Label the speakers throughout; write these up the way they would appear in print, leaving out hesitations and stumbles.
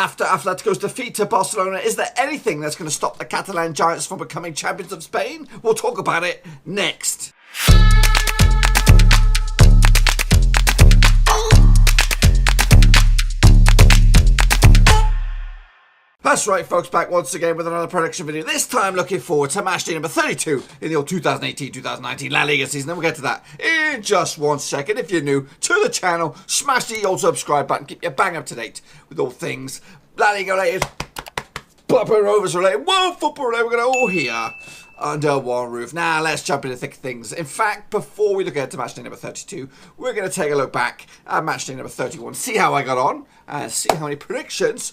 Speaker 1: After Atletico's defeat to Barcelona, is there anything that's going to stop the Catalan Giants from becoming champions of Spain? We'll talk about it next. That's right, folks, back once again with another prediction video. This time looking forward to match day number 32 in the old 2018-2019 La Liga season. And we'll get to that in just 1 second. If you're new to the channel, smash the old subscribe button. Keep you bang up to date with all things La Liga related, Blackburn Rovers related, world football related. We're going to all hear under one roof. Now, let's jump into the thick of things. In fact, before we look ahead to match day number 32, we're going to take a look back at match day number 31. See how I got on and see how many predictions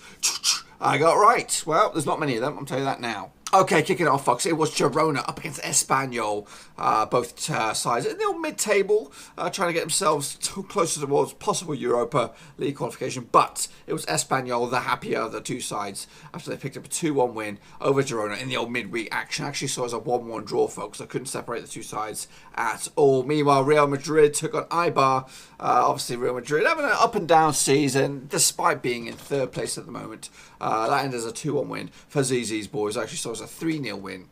Speaker 1: I got right. Well, there's not many of them, I'll tell you that now. Okay, kicking it off, folks. It was Girona up against Espanol. Both sides in the old mid-table, trying to get themselves closer towards possible Europa League qualification. But it was Espanol, the happier of the two sides, after they picked up a 2-1 win over Girona in the old midweek action. Actually saw it as a 1-1 draw, folks. I couldn't separate the two sides at all. Meanwhile, Real Madrid took on Eibar. Obviously, Real Madrid having an up-and-down season, despite being in third place at the moment. That ended as a 2-1 win for Zizi's boys. Actually saw it as a 3-0 win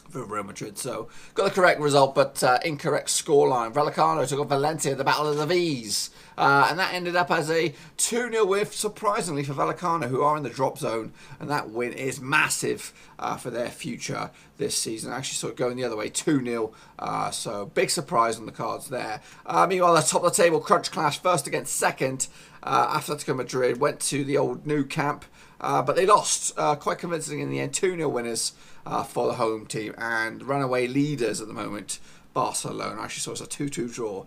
Speaker 1: for Real Madrid. So, got the correct result, but incorrect scoreline. Vallecano took on Valencia, the Battle of the V's. And that ended up as a 2-0 win, surprisingly, for Vallecano, who are in the drop zone. And that win is massive for their future this season. I actually saw it going the other way, 2-0. So, big surprise on the cards there. Meanwhile, the top of the table, crunch clash, first against second. Atletico Madrid went to the old Nou Camp, but they lost quite convincingly in the end. 2-0 winners for the home team, and runaway leaders at the moment, Barcelona. Actually saw it as a 2-2 draw.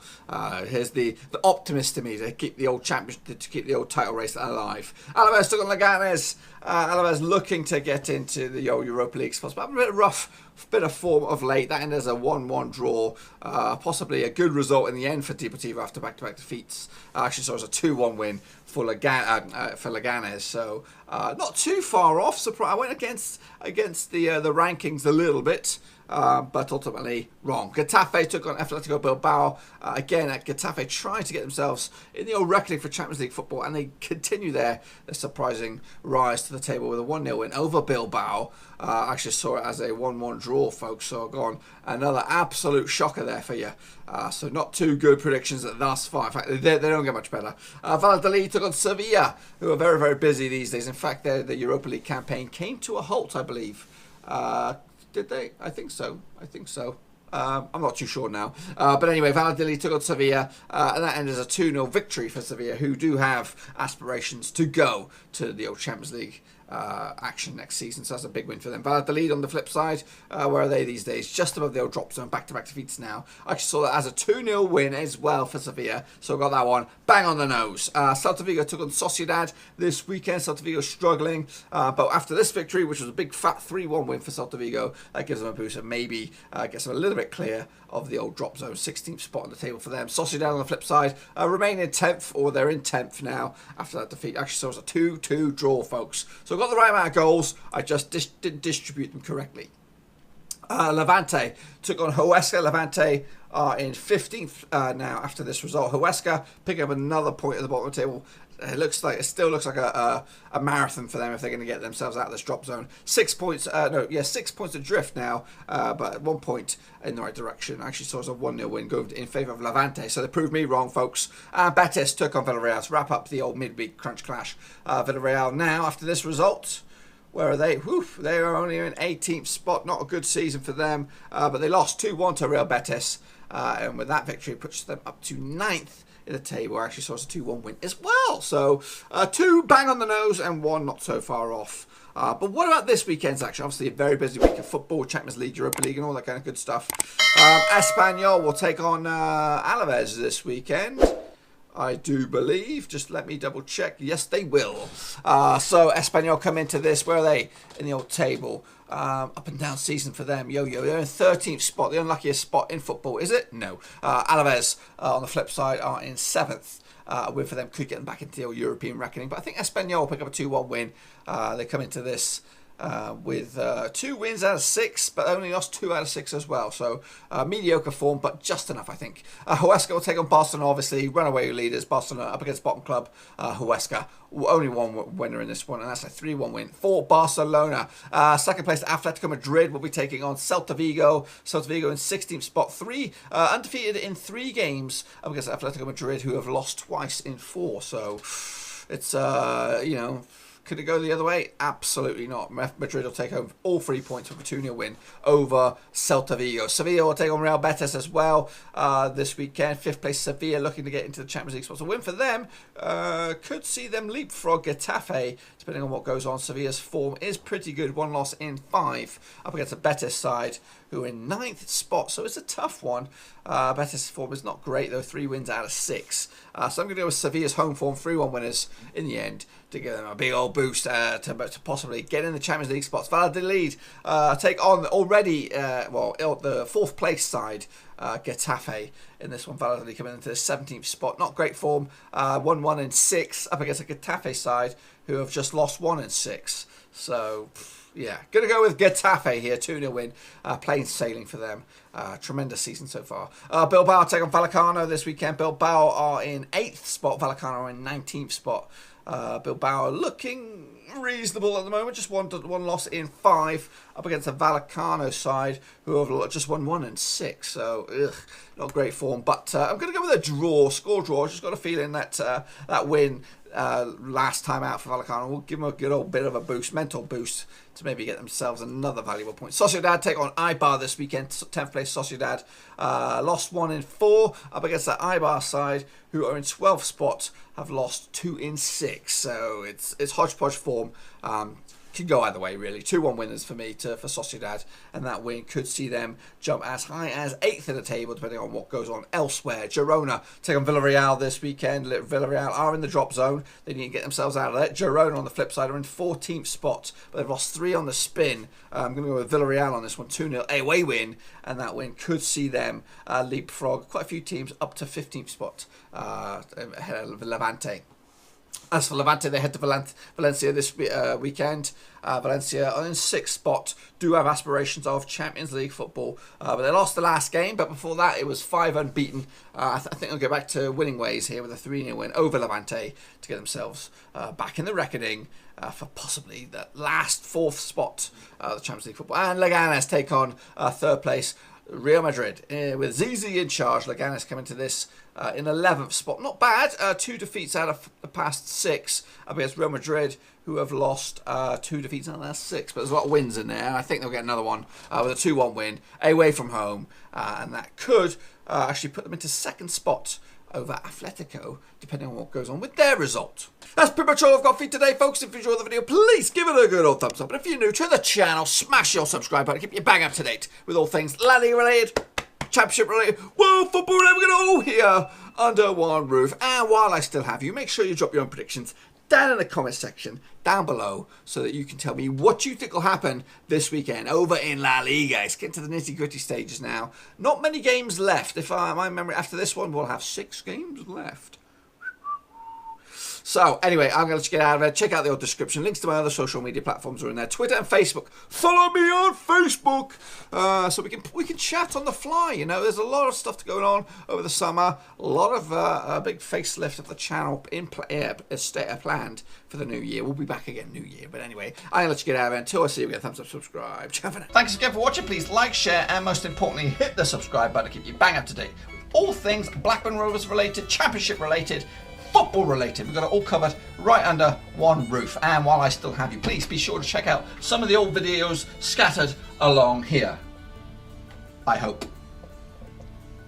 Speaker 1: Here's the optimist to me to keep the old championship, to keep the old title race alive. Alavés took on Leganés. Alavés looking to get into the old Europa League spots, but having a bit of rough bit of form of late. That ended as a 1-1 draw. Possibly a good result in the end for Deportivo after back-to-back defeats. Actually saw it as a 2-1 win for Leganés. So not too far off. Surprise! I went against the rankings a little bit. But ultimately wrong. Getafe took on Atletico Bilbao. Again, at Getafe trying to get themselves in the old reckoning for Champions League football, and they continue their surprising rise to the table with a 1-0 win over Bilbao. Actually saw it as a 1-1 draw, folks. So gone another absolute shocker there for you. So not too good predictions thus far. In fact, they don't get much better. Valladolid took on Sevilla, who are very, very busy these days. In fact, the Europa League campaign came to a halt, I believe. Did they? I think so. I'm not too sure now. But anyway, Valladolid took on Sevilla, and that ended as a 2-0 victory for Sevilla, who do have aspirations to go to the old Champions League action next season. So that's a big win for them. Valladolid on the flip side, where are they these days? Just above the old drop zone, back-to-back defeats now. I actually saw that as a 2-0 win as well for Sevilla, so I got that one bang on the nose. Celta Vigo took on Sociedad this weekend. Celta Vigo struggling, but after this victory, which was a big fat 3-1 win for Celta Vigo, that gives them a boost and maybe gets them a little bit clear of the old drop zone. 16th spot on the table for them. Sociedad on the flip side remain in 10th, or they're in 10th now after that defeat. Actually saw it as a 2-2 draw, folks. So I got the right amount of goals, I just didn't distribute them correctly. Levante took on Huesca. Levante are in 15th now after this result. Huesca picking up another point at the bottom of the table. It still looks like a marathon for them if they're going to get themselves out of this drop zone. 6 points, 6 points adrift now, but at 1 point in the right direction. Actually saw it as a 1-0 win going in favour of Levante, so they proved me wrong, folks. Betis took on Villarreal to wrap up the old midweek crunch clash. Villarreal now, after this result, where are they? They are only in 18th spot. Not a good season for them, but they lost 2-1 to Real Betis, and with that victory, it puts them up to 9th in the table. Actually saw it as a 2-1 win as well. So 2 bang on the nose and 1 not so far off. But what about this weekend's action? Obviously a very busy week of football, Champions League, Europa League and all that kind of good stuff. Espanol will take on Alavés this weekend, I do believe. Just let me double check. Yes, they will. So Espanol come into this. Where are they in the old table? Up and down season for them. They're in 13th spot. The unluckiest spot in football, is it? No. Alavés on the flip side are in 7th. A win for them could get them back into the old European reckoning. But I think Espanol will pick up a 2-1 win. They come into this with 2 wins out of 6, but only lost 2 out of 6 as well. So mediocre form, but just enough, I think. Huesca will take on Barcelona, obviously. Runaway leaders, Barcelona up against bottom club Huesca. Only one winner in this one, and that's a 3-1 win for Barcelona. Second place, Atlético Madrid will be taking on Celta Vigo. Celta Vigo in 16th spot. Undefeated in 3 games up against Atlético Madrid, who have lost twice in 4. So it's, could it go the other way? Absolutely not. Madrid will take home all 3 points with a 2-0 win over Celta Vigo. Sevilla will take on Real Betis as well this weekend. 5th place Sevilla looking to get into the Champions League spots. A win for them could see them leapfrog Getafe, depending on what goes on. Sevilla's form is pretty good. 1 loss in 5 up against a Betis side who are in 9th spot. So it's a tough one. Betis' form is not great, though. 3 wins out of 6. So I'm going to go with Sevilla's home form, 3-1 winners in the end, to give them a big old boost to possibly get in the Champions League spots. Valladolid take on already, the 4th place side, Getafe in this one. Valladolid coming into the 17th spot. Not great form. 1-1 in 6 up against a Getafe side who have just lost 1 in 6. So, yeah, going to go with Getafe here. 2-0 win. Plain sailing for them. Tremendous season so far. Bilbao take on Vallecano this weekend. Bilbao are in 8th spot. Vallecano are in 19th spot. Bilbao looking reasonable at the moment. Just one loss in 5 up against the Vallecano side who have just won 1 in 6. So, not great form. But I'm going to go with a draw, score draw. Just got a feeling that that win last time out for Vallecano will give them a good old bit of a boost, mental boost, to maybe get themselves another valuable point. Sociedad take on Eibar this weekend. 10th place Sociedad lost 1 in 4 up against that Eibar side who are in 12th spot, have lost 2 in 6. So it's hodgepodge form. Can go either way, really. 2-1 winners for me for Sociedad, and that win could see them jump as high as 8th in the table, depending on what goes on elsewhere. Girona take on Villarreal this weekend. Villarreal are in the drop zone. They need to get themselves out of it. Girona, on the flip side, are in 14th spot, but they've lost 3 on the spin. I'm going to go with Villarreal on this one. 2-0 away win, and that win could see them leapfrog quite a few teams up to 15th spot ahead of Levante. As for Levante, they head to Valencia this weekend. Valencia are in 6th spot, do have aspirations of Champions League football, but they lost the last game. But before that, it was 5 unbeaten. I think they'll go back to winning ways here with a 3-0 win over Levante to get themselves back in the reckoning for possibly the last 4th spot of the Champions League football. And Leganés take on 3rd place Real Madrid with Zizi in charge. Leganés coming to this in 11th spot. Not bad. 2 defeats out of the past 6 up against Real Madrid, who have lost 2 defeats out of the last 6. But there's a lot of wins in there. I think they'll get another one with a 2-1 win away from home. And that could actually put them into 2nd spot over Atlético, depending on what goes on with their result. That's pretty much all I've got for you today, folks. If you enjoyed the video, please give it a good old thumbs up. And if you're new to the channel, smash your subscribe button. Keep you bang up to date with all things La Liga related, Championship related, world football related. We're going to all here under one roof. And while I still have you, make sure you drop your own predictions down in the comment section down below so that you can tell me what you think will happen this weekend over in La Liga. Let's get to the nitty-gritty stages now. Not many games left. If my memory, after this one, we'll have 6 games left. So, anyway, I'm going to get out of there. Check out the old description. Links to my other social media platforms are in there. Twitter and Facebook. Follow me on Facebook so we can chat on the fly. You know, there's a lot of stuff going on over the summer. A lot of a big facelift of the channel planned for the new year. We'll be back again new year. But anyway, I'm going to let you get out of there. Until I see you again, thumbs up, subscribe. Ciao for now. Thanks again for watching. Please like, share, and most importantly, hit the subscribe button to keep you bang up to date with all things Blackburn Rovers related, Championship related, football related. We've got it all covered right under one roof. And while I still have you, please be sure to check out some of the old videos scattered along here. I hope.